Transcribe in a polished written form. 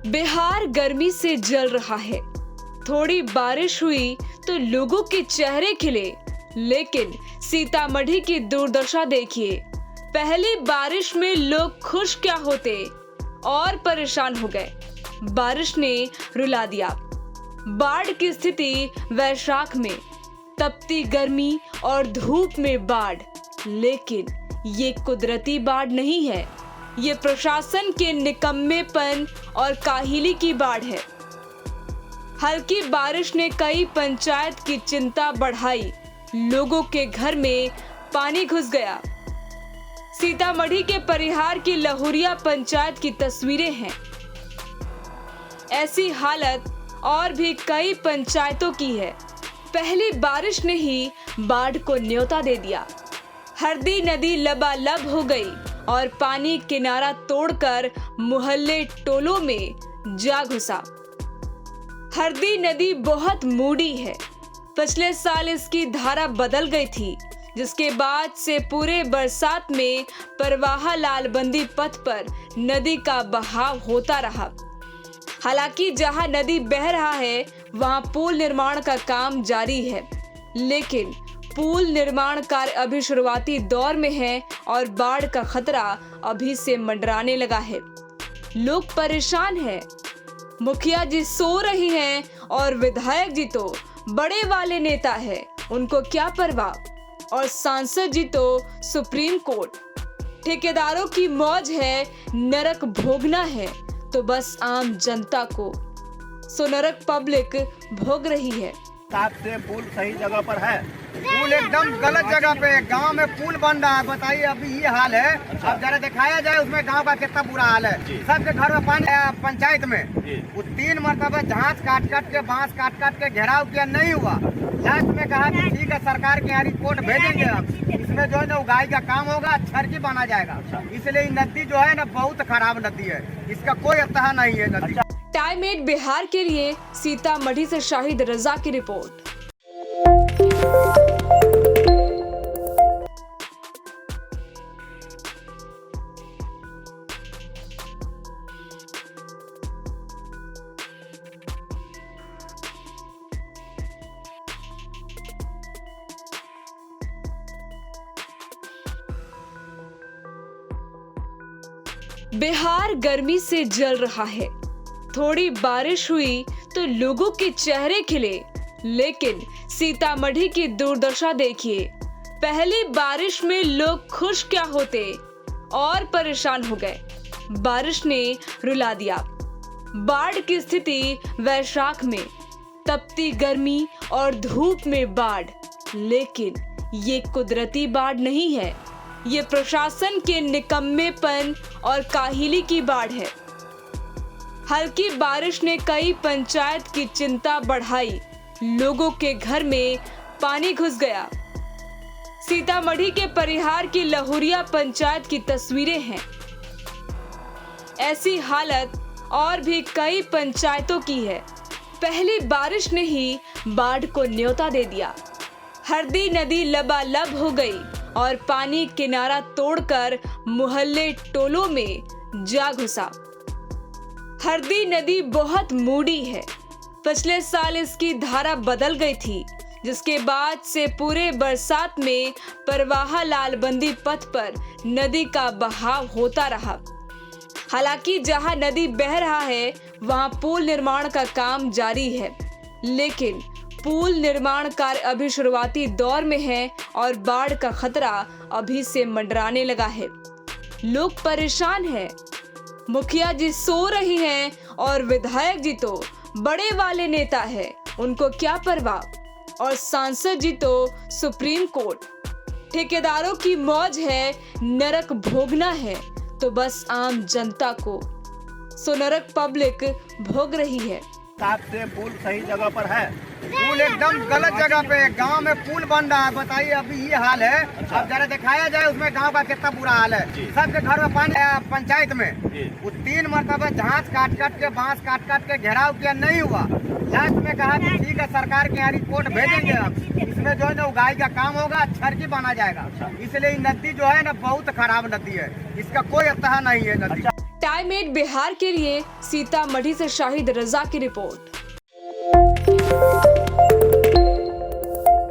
बिहार गर्मी से जल रहा है। थोड़ी बारिश हुई तो लोगों के चेहरे खिले, लेकिन सीतामढ़ी की दुर्दशा देखिए। पहली बारिश में लोग खुश क्या होते और परेशान हो गए। बारिश ने रुला दिया। बाढ़ की स्थिति वैशाख में, तपती गर्मी और धूप में बाढ़। लेकिन ये कुदरती बाढ़ नहीं है, ये प्रशासन के निकम्मेपन और काहिली की बाढ़ है। हल्की बारिश ने कई पंचायत की चिंता बढ़ाई, लोगों के घर में पानी घुस गया। सीतामढ़ी के परिहार की लहुरिया पंचायत की तस्वीरें हैं। ऐसी हालत और भी कई पंचायतों की है। पहली बारिश ने ही बाढ़ को न्योता दे दिया। हरदी नदी लबालब हो गई और पानी किनारा तोड़कर मोहल्ले टोलों में जा घुसा। हरदी नदी बहुत मूडी है। पिछले साल इसकी धारा बदल गई थी, जिसके बाद से पूरे बरसात में परवाहा लालबंदी पथ पर नदी का बहाव होता रहा। हालांकि जहां नदी बह रहा है वहां पुल निर्माण का काम जारी है, लेकिन पुल निर्माण कार्य अभी शुरुआती दौर में है और बाढ़ का खतरा अभी से मंडराने लगा है। लोग परेशान हैं। मुखिया जी सो रही हैं और विधायक जी तो बड़े वाले नेता है, उनको क्या परवाह। और सांसद जी तो सुप्रीम कोर्ट। ठेकेदारों की मौज है, नरक भोगना है तो बस आम जनता को। सो नरक पब्लिक भोग रही है। से पुल सही जगह पर है, पुल एकदम गलत जगह पे है। गांव में पुल बन रहा है, बताइए अभी ये हाल है। अब जरा दिखाया जाए उसमें गांव का कितना बुरा हाल है। सबके घर में पानी है। पंचायत में वो 3 मरतबा झांस काट के बांस काट के घेराव किया, नहीं हुआ। लास्ट में कहा कि ठीक है सरकार के यहाँ रिपोर्ट भेजेंगे, अब इसमें जो है ना उगाई का काम होगा, छरकी बना जाएगा। इसलिए नदी जो है ना बहुत खराब नदी है, इसका कोई अतः नहीं है नदी। टाइम 8 बिहार के लिए सीतामढ़ी से शाहिद रजा की रिपोर्ट। बिहार गर्मी से जल रहा है। थोड़ी बारिश हुई तो लोगों के चेहरे खिले, लेकिन सीतामढ़ी की दुर्दशा देखिए। पहली बारिश में लोग खुश क्या होते और परेशान हो गए। बारिश ने रुला दिया। बाढ़ की स्थिति वैशाख में, तपती गर्मी और धूप में बाढ़। लेकिन ये कुदरती बाढ़ नहीं है, ये प्रशासन के निकम्मेपन और काहिली की बाढ़ है। हल्की बारिश ने कई पंचायत की चिंता बढ़ाई, लोगों के घर में पानी घुस गया। सीतामढ़ी के परिहार की लहुरिया पंचायत की तस्वीरें हैं। ऐसी हालत और भी कई पंचायतों की है। पहली बारिश ने ही बाढ़ को न्योता दे दिया। हरदी नदी लबालब हो गई और पानी किनारा तोड़कर मोहल्ले टोलों में जा घुसा। हरदी नदी बहुत मूडी है। पिछले साल इसकी धारा बदल गई थी, जिसके बाद से पूरे बरसात में परवाहा लालबंदी पथ पर नदी का बहाव होता रहा। हालांकि जहां नदी बह रहा है वहां पुल निर्माण का काम जारी है, लेकिन पुल निर्माण कार्य अभी शुरुआती दौर में है और बाढ़ का खतरा अभी से मंडराने लगा है। लोग परेशान हैं। मुखिया जी सो रही हैं और विधायक जी तो बड़े वाले नेता है, उनको क्या परवाह। और सांसद जी तो सुप्रीम कोर्ट। ठेकेदारों की मौज है, नरक भोगना है तो बस आम जनता को। सो नरक पब्लिक भोग रही है। से पुल सही जगह पर है, पुल एकदम गलत जगह पे है। गांव में पुल बन रहा है, बताइए अभी ये हाल है। अब जरा दिखाया जाए उसमें गांव का कितना बुरा हाल है। सबके घर में पानी है। पंचायत में वो 3 मरतबा झांस काट के बांस काट के घेराव किया, नहीं हुआ। लास्ट में कहा कि ठीक है सरकार के यहाँ रिपोर्ट भेजेंगे, अब इसमें जो है ना उगाई का काम होगा, छरकी बना जाएगा। इसलिए नदी जो है ना बहुत खराब नदी है, इसका कोई अतः नहीं है नदी। क्लाइमेट बिहार के लिए सीतामढ़ी से शाहिद रजा की रिपोर्ट।